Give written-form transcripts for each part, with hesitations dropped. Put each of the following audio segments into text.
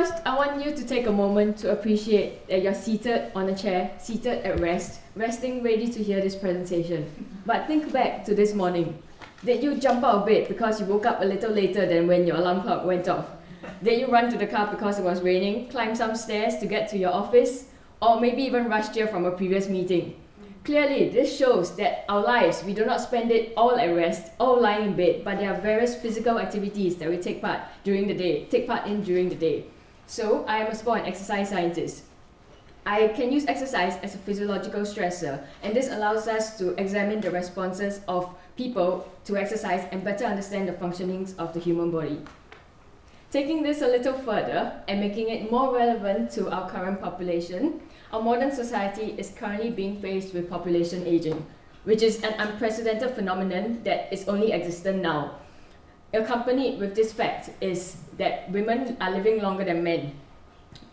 first, I want you to take a moment to appreciate that you're seated on a chair, seated at rest, resting ready to hear this presentation. But think back to this morning. Did you jump out of bed because you woke up a little later than when your alarm clock went off? Did you run to the car because it was raining, climb some stairs to get to your office, or maybe even rushed here from a previous meeting? Clearly, this shows that our lives, we do not spend it all at rest, all lying in bed, but there are various physical activities that we take part in during the day. So, I am a sport and exercise scientist. I can use exercise as a physiological stressor, and this allows us to examine the responses of people to exercise and better understand the functionings of the human body. Taking this a little further and making it more relevant to our current population, our modern society is currently being faced with population aging, which is an unprecedented phenomenon that is only existent now. Accompanied with this fact is that women are living longer than men.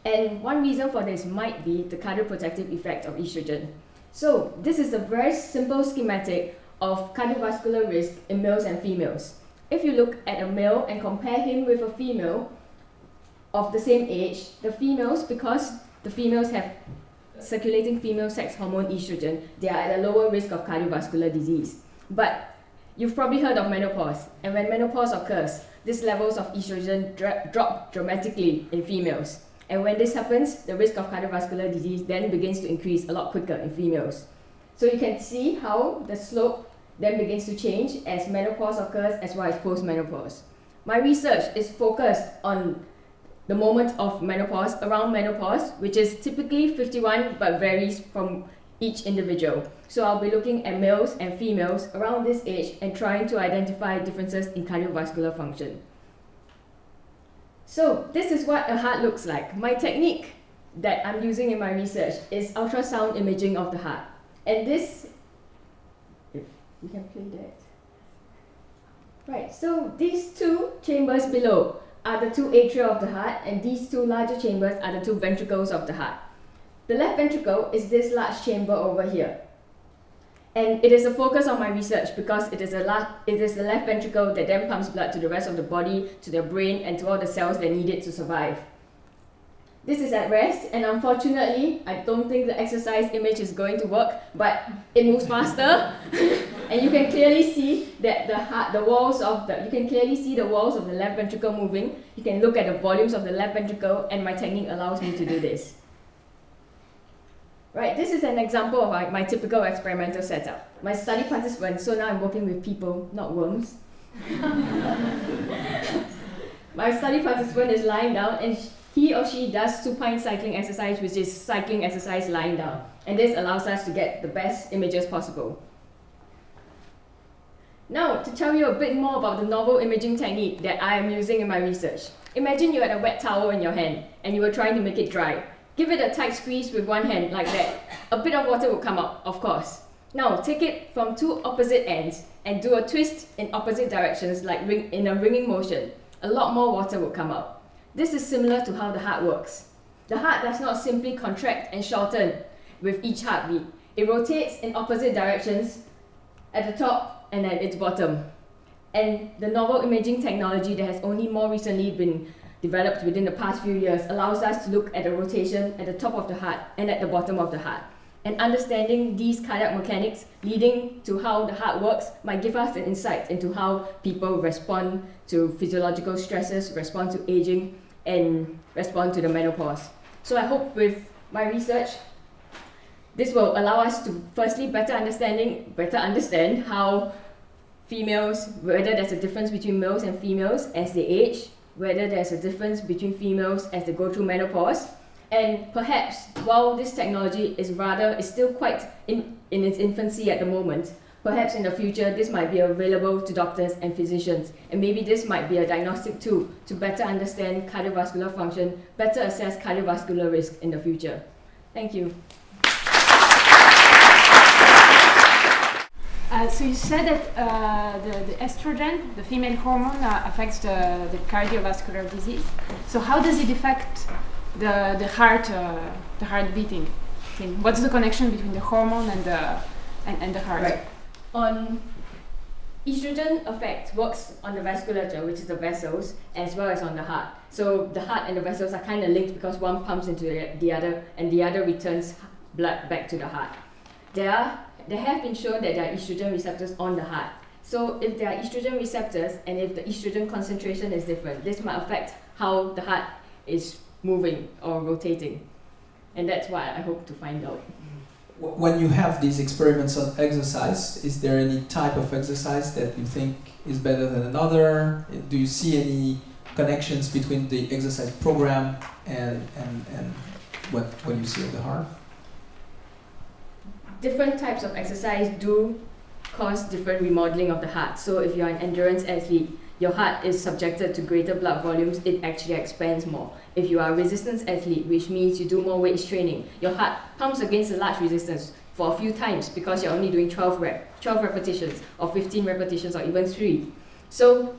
And one reason for this might be the cardioprotective effect of estrogen. So this is a very simple schematic of cardiovascular risk in males and females. If you look at a male and compare him with a female of the same age, the females, because the females have circulating female sex hormone estrogen, they are at a lower risk of cardiovascular disease. But you've probably heard of menopause, and when menopause occurs, these levels of estrogen drop dramatically in females. And when this happens, the risk of cardiovascular disease then begins to increase a lot quicker in females. So you can see how the slope then begins to change as menopause occurs as well as post-menopause. My research is focused on the moment of menopause, around menopause, which is typically 51 but varies from each individual. So I'll be looking at males and females around this age and trying to identify differences in cardiovascular function. So this is what a heart looks like. My technique that I'm using in my research is ultrasound imaging of the heart. And this, if you can play that. Right, so these two chambers below are the two atria of the heart, and these two larger chambers are the two ventricles of the heart. The left ventricle is this large chamber over here. And it is a focus of my research because it is the left ventricle that then pumps blood to the rest of the body, to the brain, and to all the cells that need it to survive. This is at rest, and unfortunately, I don't think the exercise image is going to work, but it moves faster. And you can clearly see that you can clearly see the walls of the left ventricle moving. You can look at the volumes of the left ventricle, and my technique allows me to do this. Right, this is an example of my typical experimental setup. My study participants, so now I'm working with people, not worms. My study participant is lying down, and he or she does supine cycling exercise, which is cycling exercise lying down. And this allows us to get the best images possible. Now, to tell you a bit more about the novel imaging technique that I am using in my research. Imagine you had a wet towel in your hand, and you were trying to make it dry. Give it a tight squeeze with one hand, like that. A bit of water will come out, of course. Now, take it from two opposite ends and do a twist in opposite directions, like in a ringing motion. A lot more water will come out. This is similar to how the heart works. The heart does not simply contract and shorten with each heartbeat. It rotates in opposite directions at the top and at its bottom. And the novel imaging technology that has only more recently been developed within the past few years allows us to look at the rotation at the top of the heart and at the bottom of the heart. And understanding these cardiac mechanics leading to how the heart works might give us an insight into how people respond to physiological stresses, respond to aging, and respond to the menopause. So I hope with my research, this will allow us to firstly better understand how females, whether there's a difference between males and females as they age, whether there's a difference between females as they go through menopause, and perhaps while this technology is still quite in its infancy at the moment, perhaps in the future this might be available to doctors and physicians, and maybe this might be a diagnostic tool to better understand cardiovascular function, better assess cardiovascular risk in the future. Thank you. So you said that the estrogen, the female hormone, affects the cardiovascular disease. So how does it affect the heart beating? What's the connection between the hormone and the heart? Right. On estrogen works on the vasculature, which is the vessels, as well as on the heart. So the heart and the vessels are kind of linked because one pumps into the other and the other returns blood back to the heart. There have been shown that there are estrogen receptors on the heart. So if there are estrogen receptors and if the estrogen concentration is different, this might affect how the heart is moving or rotating. And that's what I hope to find out. When you have these experiments on exercise, is there any type of exercise that you think is better than another? Do you see any connections between the exercise program and what you see of the heart? Different types of exercise do cause different remodeling of the heart. So if you're an endurance athlete, your heart is subjected to greater blood volumes, it actually expands more. If you are a resistance athlete, which means you do more weight training, your heart pumps against a large resistance for a few times because you're only doing 12 repetitions or 15 repetitions or even 3. So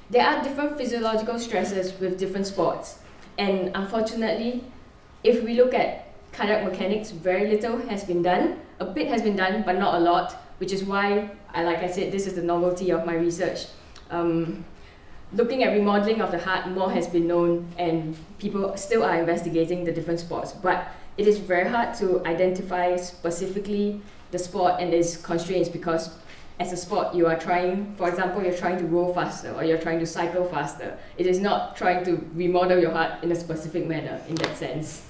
there are different physiological stresses with different sports. And unfortunately, if we look at cardiac mechanics, very little has been done. A bit has been done, but not a lot, which is why, like I said, this is the novelty of my research. Looking at remodeling of the heart, more has been known and people still are investigating the different sports, but it is very hard to identify specifically the sport and its constraints because as a sport you are trying, for example, you're trying to row faster or you're trying to cycle faster. It is not trying to remodel your heart in a specific manner in that sense.